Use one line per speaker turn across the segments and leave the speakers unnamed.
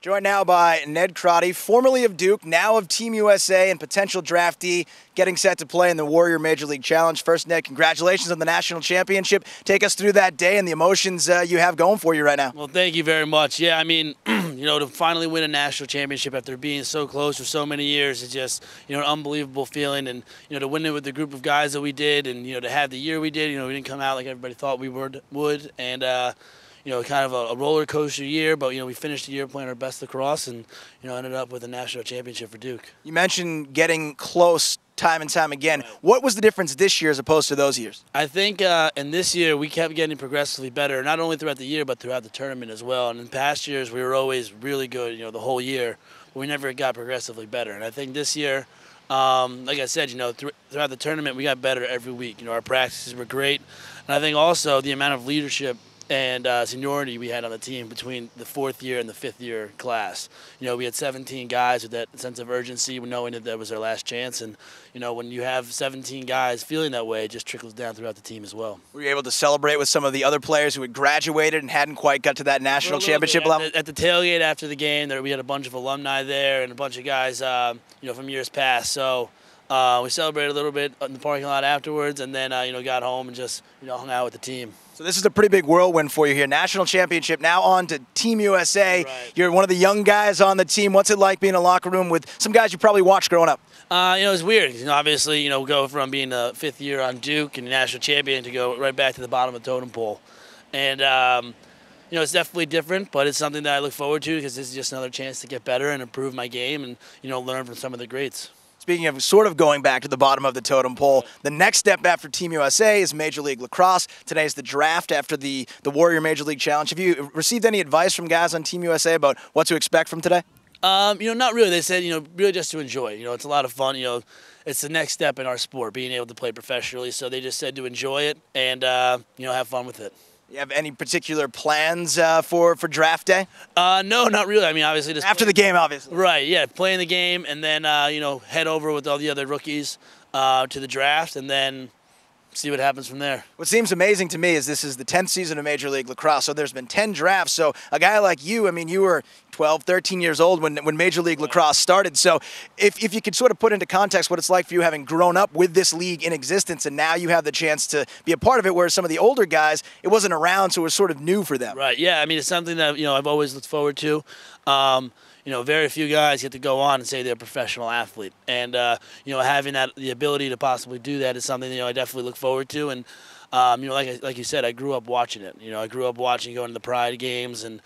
Joined now by Ned Crotty, formerly of Duke, now of Team USA and potential draftee, getting set to play in the Warrior Major League Challenge. First, Ned, congratulations on the national championship. Take us through that day and the emotions you have going for you right now.
Well, thank you very much. Yeah, I mean, to finally win a national championship after being so close for so many years is just, an unbelievable feeling. And, to win it with the group of guys that we did and, to have the year we did, we didn't come out like everybody thought we would. And, kind of a roller coaster year, but, we finished the year playing our best lacrosse and, ended up with a national championship for Duke.
You mentioned getting close time and time again. Right. What was the difference this year as opposed to those years?
I think in this year we kept getting progressively better, not only throughout the year but throughout the tournament as well. And in past years we were always really good, the whole year, but we never got progressively better. And I think this year, like I said, throughout the tournament we got better every week. Our practices were great, and I think also the amount of leadership and seniority we had on the team between the 4th year and the 5th year class. We had 17 guys with that sense of urgency, knowing that was their last chance. And, when you have 17 guys feeling that way, it just trickles down throughout the team as well.
Were you able to celebrate with some of the other players who had graduated and hadn't quite got to that national championship level?
At the tailgate after the game, we had a bunch of alumni there and a bunch of guys, from years past. So we celebrated a little bit in the parking lot afterwards, and then, got home and just, hung out with the team.
So this is a pretty big whirlwind for you here. National championship, now on to Team USA.
Right.
You're one of the young guys on the team. What's it like being in a locker room with some guys you probably watched growing up?
It's weird. Obviously, go from being a 5th year on Duke and national champion to go right back to the bottom of the totem pole. And, it's definitely different, but it's something that I look forward to because this is just another chance to get better and improve my game and, learn from some of the greats.
Speaking of sort of going back to the bottom of the totem pole, the next step after Team USA is Major League Lacrosse. Today's the draft after the Warrior Major League Challenge. Have you received any advice from guys on Team USA about what to expect from today?
Not really. They said, really just to enjoy. It's a lot of fun. It's the next step in our sport, being able to play professionally. So they just said to enjoy it and, have fun with it.
You have any particular plans for draft day?
No, not really. I mean, obviously just
after the game, obviously.
Right. Yeah, playing the game and then head over with all the other rookies to the draft and then see what happens from there.
What seems amazing to me is this is the 10th season of Major League Lacrosse, so there's been 10 drafts. So a guy like you, I mean, you were 12, 13 years old when Major League Lacrosse started. So if you could sort of put into context what it's like for you having grown up with this league in existence and now you have the chance to be a part of it, whereas some of the older guys, it wasn't around, so it was sort of new for them.
Right, yeah. I mean, it's something that, I've always looked forward to. Very few guys get to go on and say they're a professional athlete. And, having the ability to possibly do that is something, I definitely look forward to. And, like you said, I grew up watching it. I grew up going to the Pride games and,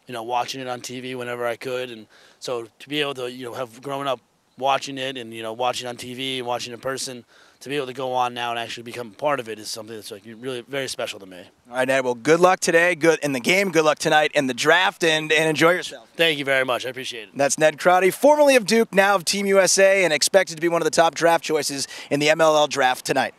watching it on TV whenever I could. And so to be able to, have grown up watching it and, watching on TV and watching in person, to be able to go on now and actually become part of it is something that's really very special to me.
All right, Ned, well, good luck today, good in the game, good luck tonight in the draft, and enjoy yourself.
Thank you very much. I appreciate it.
That's Ned Crotty, formerly of Duke, now of Team USA, and expected to be one of the top draft choices in the MLL draft tonight.